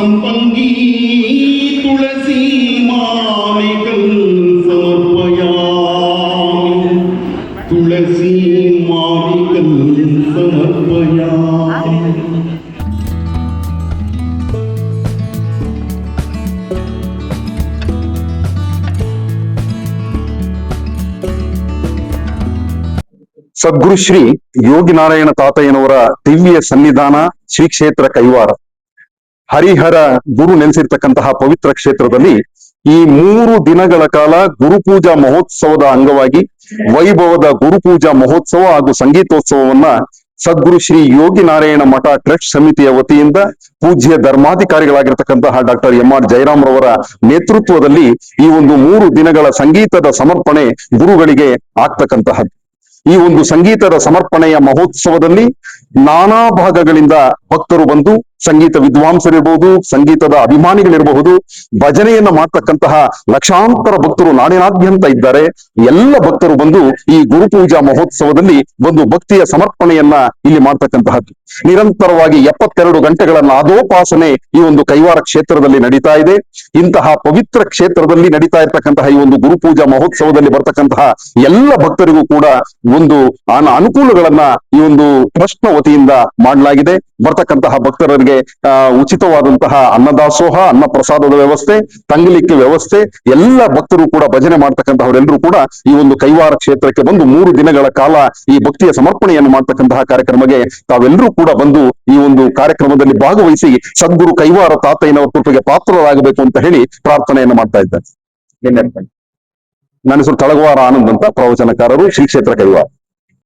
ಸಂಪಂಗಿ ತುಳಸಿ ಮಾಲಿಕಂ ಸಮರ್ಪಯಾಮಿ ತುಳಸಿ ಮಾಲಿಕಂ ಸಮರ್ಪಯಾಮಿ. ಸದ್ಗುರು ಶ್ರೀ ಯೋಗಿ ನಾರಾಯಣ ತಾತಯ್ಯನವರ ದಿವ್ಯ ಸನ್ನಿಧಾನ ಶ್ರೀ ಕ್ಷೇತ್ರ ಕೈವಾರ, ಹರಿಹರ ಗುರು ನೆಲೆಸಿರ್ತಕ್ಕಂತಹ ಪವಿತ್ರ ಕ್ಷೇತ್ರದಲ್ಲಿ ಈ 3 ದಿನಗಳ ಕಾಲ ಗುರುಪೂಜಾ ಮಹೋತ್ಸವದ ಅಂಗವಾಗಿ ವೈಭವದ ಗುರುಪೂಜಾ ಮಹೋತ್ಸವ ಹಾಗೂ ಸಂಗೀತೋತ್ಸವವನ್ನ ಸದ್ಗುರು ಶ್ರೀ ಯೋಗಿ ನಾರಾಯಣ ಮಠ ಟ್ರಸ್ಟ್ ಸಮಿತಿಯ ವತಿಯಿಂದ ಪೂಜ್ಯ ಧರ್ಮಾಧಿಕಾರಿಗಳಾಗಿರ್ತಕ್ಕಂತಹ ಡಾಕ್ಟರ್ ಎಂ.ಆರ್. ಜಯರಾಮ್ ರವರ ನೇತೃತ್ವದಲ್ಲಿ ಈ ಒಂದು 3 ದಿನಗಳ ಸಂಗೀತದ ಸಮರ್ಪಣೆ ಗುರುಗಳಿಗೆ ಆಗ್ತಕ್ಕಂತಹದ್ದು. ಈ ಒಂದು ಸಂಗೀತದ ಸಮರ್ಪಣೆಯ ಮಹೋತ್ಸವದಲ್ಲಿ ನಾನಾ ಭಾಗಗಳಿಂದ ಭಕ್ತರು ಬಂದು, ಸಂಗೀತ ವಿದ್ವಾಂಸರಿರಬಹುದು, ಸಂಗೀತದ ಅಭಿಮಾನಿಗಳಿರಬಹುದು, ಭಜನೆಯನ್ನ ಮಾಡ್ತಕ್ಕಂತಹ ಲಕ್ಷಾಂತರ ಭಕ್ತರು ನಾಡಿನಾದ್ಯಂತ ಇದ್ದಾರೆ. ಎಲ್ಲ ಭಕ್ತರು ಬಂದು ಈ ಗುರುಪೂಜಾ ಮಹೋತ್ಸವದಲ್ಲಿ ಬಂದು ಭಕ್ತಿಯ ಸಮರ್ಪಣೆಯನ್ನ ಇಲ್ಲಿ ಮಾಡ್ತಕ್ಕಂತಹದ್ದು. ನಿರಂತರವಾಗಿ 72 ಗಂಟೆಗಳ ನಾದೋಪಾಸನೆ ಈ ಒಂದು ಕೈವಾರ ಕ್ಷೇತ್ರದಲ್ಲಿ ನಡೀತಾ ಇದೆ. ಇಂತಹ ಪವಿತ್ರ ಕ್ಷೇತ್ರದಲ್ಲಿ ನಡೀತಾ ಇರ್ತಕ್ಕಂತಹ ಈ ಒಂದು ಗುರುಪೂಜಾ ಮಹೋತ್ಸವದಲ್ಲಿ ಬರ್ತಕ್ಕಂತಹ ಎಲ್ಲ ಭಕ್ತರಿಗೂ ಕೂಡ ಒಂದು ಅನುಕೂಲಗಳನ್ನ ಈ ಒಂದು ಟ್ರಸ್ಟ್ ನ ವತಿಯಿಂದ ಮಾಡಲಾಗಿದೆ. ಬರ್ತಕ್ಕಂತಹ ಭಕ್ತರಿಗೆ ಉಚಿತವಾದಂತಹ ಅನ್ನದಾಸೋಹ, ಅನ್ನ ಪ್ರಸಾದದ ವ್ಯವಸ್ಥೆ, ತಂಗಲಿಕ್ಕೆ ವ್ಯವಸ್ಥೆ, ಎಲ್ಲ ಭಕ್ತರು ಕೂಡ ಭಜನೆ ಮಾಡ್ತಕ್ಕಂತಹವರೆಲ್ಲರೂ ಕೂಡ ಈ ಒಂದು ಕೈವಾರ ಕ್ಷೇತ್ರಕ್ಕೆ ಬಂದು 3 ದಿನಗಳ ಕಾಲ ಈ ಭಕ್ತಿಯ ಸಮರ್ಪಣೆಯನ್ನು ಮಾಡ್ತಕ್ಕಂತಹ ಕಾರ್ಯಕ್ರಮಕ್ಕೆ ತಾವೆಲ್ಲರೂ ಕೂಡ ಬಂದು ಈ ಒಂದು ಕಾರ್ಯಕ್ರಮದಲ್ಲಿ ಭಾಗವಹಿಸಿ ಸದ್ಗುರು ಕೈವಾರ ತಾತಯ್ಯನವರ ಕೃಪೆಗೆ ಪಾತ್ರರಾಗಬೇಕು ಅಂತ ಹೇಳಿ ಪ್ರಾರ್ಥನೆಯನ್ನು ಮಾಡ್ತಾ ಇದ್ದಾರೆ. ನನ್ನ ಹೆಸರು ತಳಗವಾರ ಆನಂದ್ ಅಂತ, ಪ್ರವಚನಕಾರರು, ಶ್ರೀ ಕ್ಷೇತ್ರ ಕೈವಾರ.